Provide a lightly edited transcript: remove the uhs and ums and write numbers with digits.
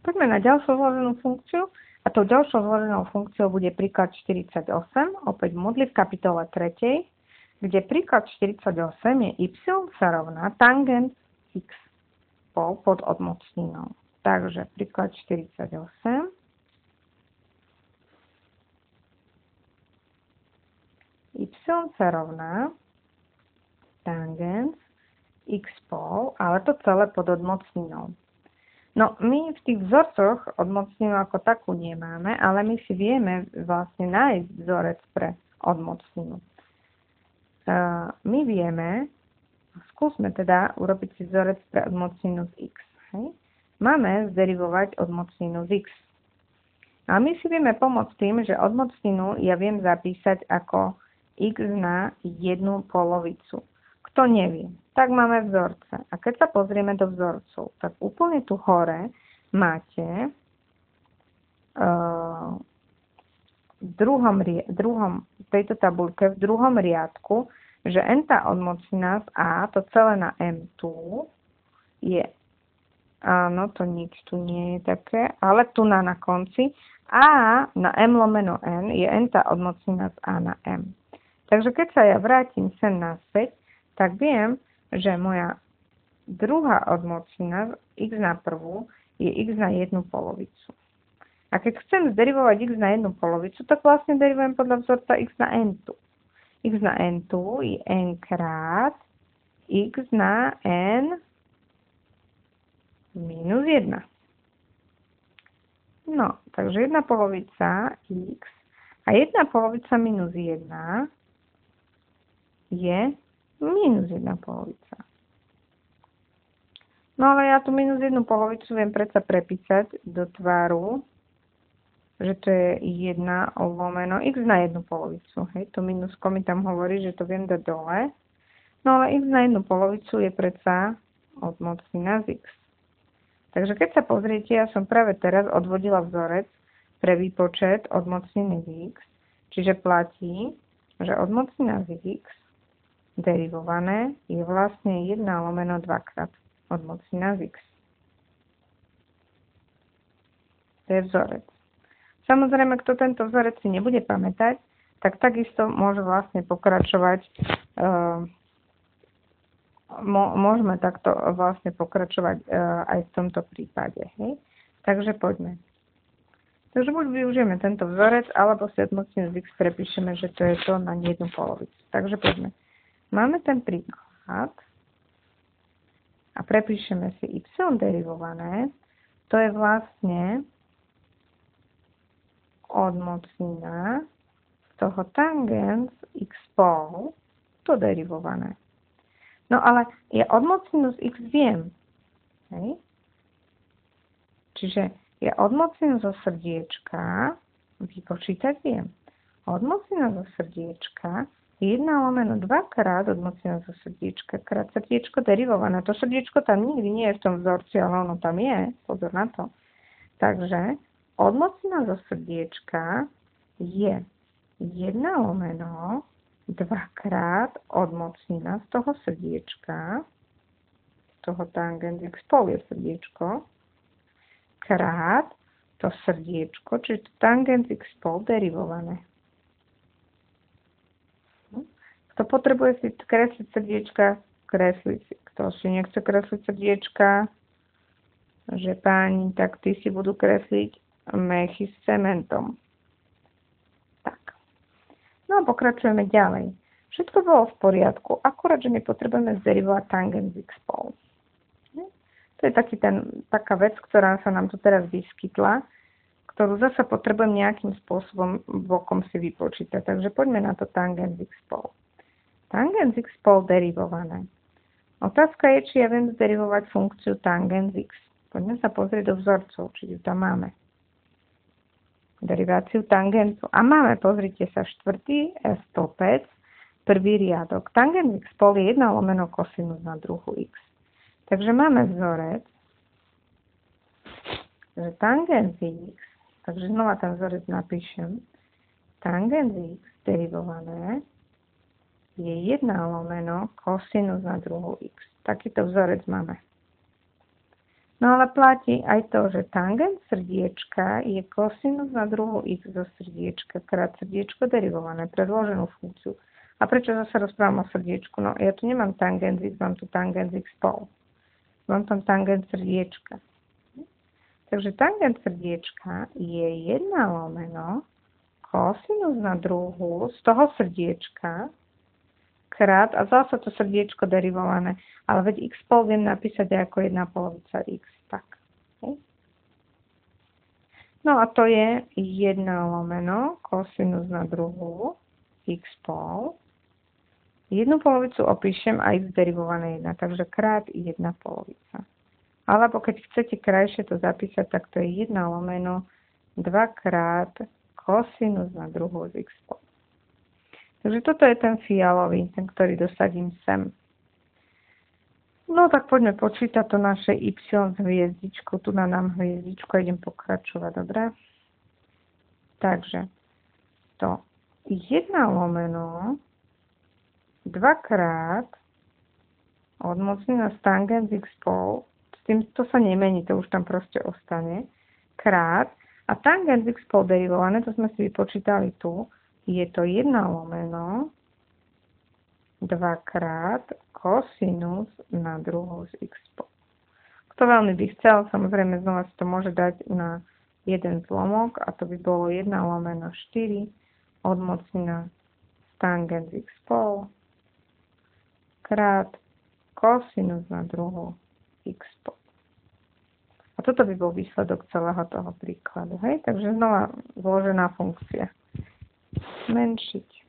Poďme na ďalšiu zloženú funkciu. A tou ďalšou zloženou funkciou bude príklad 48, opäť modli v kapitole 3, kde príklad 48 je y sa rovná tangens x pod odmocninou. Takže príklad 48. Y sa rovná tangens x pol, ale to celé pod odmocninou. No, my v tých vzorcoch odmocninu ako takú nemáme, ale my si vieme vlastne nájsť vzorec pre odmocninu. My vieme, skúsme teda urobiť si vzorec pre odmocninu z x. Hej? Máme zderivovať odmocninu z x. A my si vieme pomôcť tým, že odmocninu ja viem zapísať ako x na jednu polovicu. Kto nevie, tak máme vzorce. A keď sa pozrieme do vzorcov, tak úplne tu hore máte tejto tabuľke v druhom riadku, že n-tá odmocnina z a, to celé na m tu je, áno, to nič tu nie je také, ale tu na konci a na m lomeno n je n-tá odmocnina z a na m. Takže keď sa ja vrátim sem naspäť, tak viem, že moja druhá odmocnina x na prvú je x na jednu polovicu. A keď chcem zderivovať x na jednu polovicu, tak vlastne derivujem podľa vzorca x na n tu. X na n tu je n krát x na n minus 1. No, takže jedna polovica x a jedna polovica minus 1 je minus 1 polovica. No ale ja tu minus 1 polovicu viem predsa prepísať do tvaru, že to je 1 lomeno x na 1 polovicu. Hej, to minusko mi tam hovorí, že to viem dať dole. No ale x na 1 polovicu je predsa odmocnina z x. Takže keď sa pozriete, ja som práve teraz odvodila vzorec pre výpočet odmocniny z x, čiže platí, že odmocnina z x derivované je vlastne 1 lomeno 2 krát odmocnina z x. To je vzorec. Samozrejme, kto tento vzorec si nebude pamätať, tak takisto môže vlastne pokračovať, môžeme takto vlastne pokračovať aj v tomto prípade. Hej? Takže poďme. Takže buď využijeme tento vzorec, alebo si odmocninu z x prepíšeme, že to je to na jednu polovicu. Takže poďme. Máme ten príklad a prepíšeme si y derivované. To je vlastne odmocnina z toho tangens x pol, to derivované. No ale ja odmocninu z x viem. Hej? Čiže ja odmocninu zo srdiečka vypočítať viem. Odmocnina zo srdiečka 1 lomeno 2 krát odmocnina zo srdiečka krát srdiečko derivované. To srdiečko tam nikdy nie je v tom vzorci, ale ono tam je. Pozor na to. Takže odmocnina zo srdiečka je 1 lomeno 2 krát odmocnina z toho srdiečka, z toho tangens x pol je srdiečko, krát to srdiečko, čiže to tangens x pol derivované. Kto potrebuje si kresliť srdiečka, kresliť si. Kto si nechce kresliť srdiečka, že páni, tak tí si budú kresliť mechy s cementom. Tak. No a pokračujeme ďalej. Všetko bolo v poriadku, akurát, že my potrebujeme zderivovať tangens x pol. To je taká vec, ktorá sa nám tu teraz vyskytla, ktorú zase potrebujem nejakým spôsobom bokom si vypočítať. Takže poďme na to tangens x pol. Tangens x pol derivované. Otázka je, či ja viem zderivovať funkciu tangens x. Poďme sa pozrieť do vzorcov, či ju tam máme. Deriváciu tangentu. A máme, pozrite sa, štvrtý stĺpec, prvý riadok. Tangens x pol je 1 lomeno kosinus na druhu x. Takže máme vzorec, že tangens x, takže znova ten vzorec napíšem, tangens x derivované je 1 lomeno kosinus na druhu x. Takýto vzorec máme. No ale platí aj to, že tangens srdiečka je kosinus na druhu x zo srdiečka krát srdiečko derivované pre vloženú funkciu. A prečo zase rozprávam o srdiečku? No ja tu nemám tangens x, mám tu tangens x spol. Mám tam tangens srdiečka. Takže tangens srdiečka je 1 lomeno kosinus na druhu z toho srdiečka krát, a zase to srdiečko derivované, ale veď x spol viem napísať ako 1 polovica x. Tak. No a to je 1 lomeno kosinus na druhu x spol. 1 polovicu opíšem a x derivované 1, takže krát 1 polovica. Alebo keď chcete krajšie to zapísať, tak to je 1 lomeno 2 krát kosinus na druhu z x spol. Takže toto je ten fialový, ten, ktorý dosadím sem. No tak poďme počítať to naše y s hviezdičkou. Tu nám hviezdičku a idem pokračovať, dobre? Takže to 1 lomeno 2 krát odmocnina z tangens x spol, s tým to sa nemení, to už tam proste ostane, krát, a tangens x spol derivované, to sme si vypočítali tu, je to 1 lomeno 2 krát kosinus na druhu z x spol. Kto veľmi by chcel, samozrejme znova si to môže dať na jeden zlomok a to by bolo 1 lomeno 4 odmocnina tangens x spol krát kosinus na druhu x spol. A toto by bol výsledok celého toho príkladu. Hej? Takže znova zložená funkcia. Zmenšiť.